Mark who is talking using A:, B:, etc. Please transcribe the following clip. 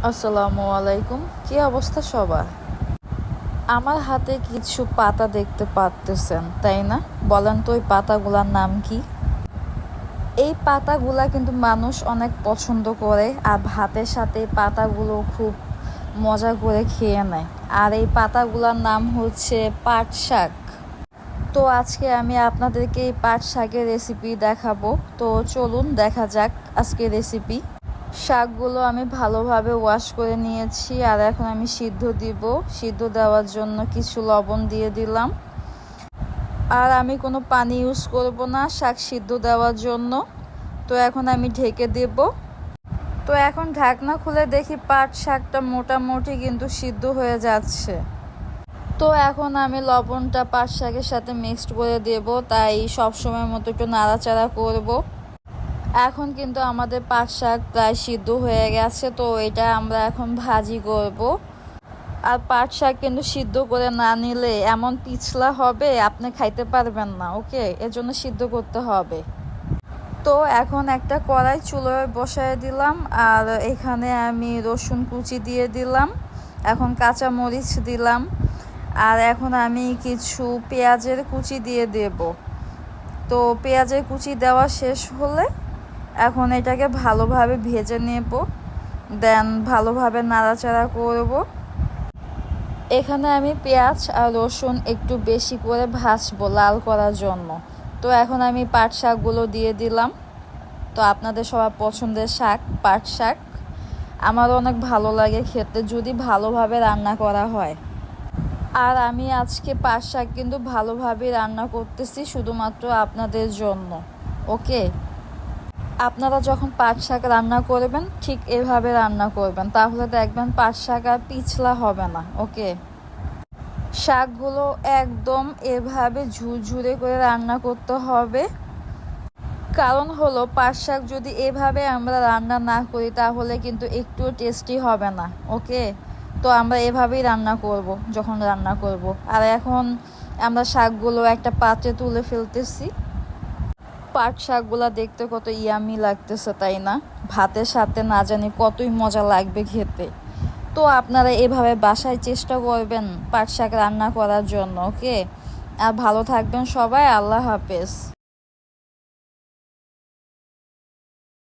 A: আসসালামু আলাইকুম। কি অবস্থা সবার? আমার হাতে কিছু পাতা দেখতে পারতেছেন, তাই না? বলেন তো ওই পাতাগুলোর নাম কি? এই পাতাগুলা কিন্তু মানুষ অনেক পছন্দ করে, আর ভাতের সাথে এই পাতাগুলো খুব মজা করে খেয়ে নেয়। আর এই পাতাগুলোর নাম হচ্ছে পাট শাক। তো আজকে আমি আপনাদেরকে এই পাট শাকের রেসিপি দেখাবো। তো চলুন দেখা যাক আজকে রেসিপি। শাকগুলো আমি ভালোভাবে ওয়াশ করে নিয়েছি, আর এখন আমি সিদ্ধ দিব। সিদ্ধ দেওয়ার জন্য কিছু লবণ দিয়ে দিলাম। আর আমি কোনো পানি ইউজ করব না শাক সিদ্ধ দেওয়ার জন্য। তো এখন আমি ঢেকে দেব। তো এখন ঢাকনা খুলে দেখি পাট শাকটা মোটামুটি কিন্তু সিদ্ধ হয়ে যাচ্ছে। তো এখন আমি লবণটা পাট শাকের সাথে মিক্সড করে দেব, তাই সবসময় মতো একটু নাড়াচাড়া করব। এখন কিন্তু আমাদের পাট শাক প্রায় সিদ্ধ হয়ে গেছে, তো এটা আমরা এখন ভাজি করব। আর পাট শাক কিন্তু সিদ্ধ করে না নিলে এমন পিছলা হবে আপনি খাইতে পারবেন না, ওকে? এর জন্য সিদ্ধ করতে হবে। তো এখন একটা কড়াই চুলোয় বসায় দিলাম, আর এখানে আমি রসুন কুচি দিয়ে দিলাম, এখন কাঁচা মরিচ দিলাম, আর এখন আমি কিছু পেঁয়াজের কুচি দিয়ে দেব। তো পেঁয়াজের কুচি দেওয়া শেষ হলে এখন এটাকে ভালোভাবে ভেজে নেব, দেন ভালোভাবে নাড়াচাড়া করব। এখানে আমি পেঁয়াজ আর রসুন একটু বেশি করে ভাজবো লাল করার জন্য। তো এখন আমি পাট শাকগুলো দিয়ে দিলাম। তো আপনাদের সবার পছন্দের শাক পাট শাক, আমারও অনেক ভালো লাগে খেতে যদি ভালোভাবে রান্না করা হয়। আর আমি আজকে পাট শাক কিন্তু ভালোভাবে রান্না করতেছি শুধুমাত্র আপনাদের জন্য, ওকে? আপনারা যখন পাট শাক রান্না করবেন ঠিক এভাবে রান্না করবেন, তাহলে দেখবেন পাট শাক আর পিছলা হবে না, ওকে? শাকগুলো একদম এভাবে ঝুরঝুরে করে রান্না করতে হবে। কারণ হলো পাট শাক যদি এভাবে আমরা রান্না না করি তাহলে কিন্তু একটুও টেস্টি হবে না, ওকে? তো আমরা এভাবেই রান্না করব যখন রান্না করব। আর এখন আমরা শাকগুলো একটা পাত্রে তুলে ফেলতেছি। পাট শাকগুলা দেখতে কত ইয়ামি লাগতেছে, তাই না? ভাতের সাথে না জানি কতই মজা লাগবে খেতে। তো আপনারা এভাবে বাসায় চেষ্টা করবেন পাট শাক রান্না করার জন্য, ওকে? আর ভালো থাকবেন সবাই। আল্লাহ হাফেজ।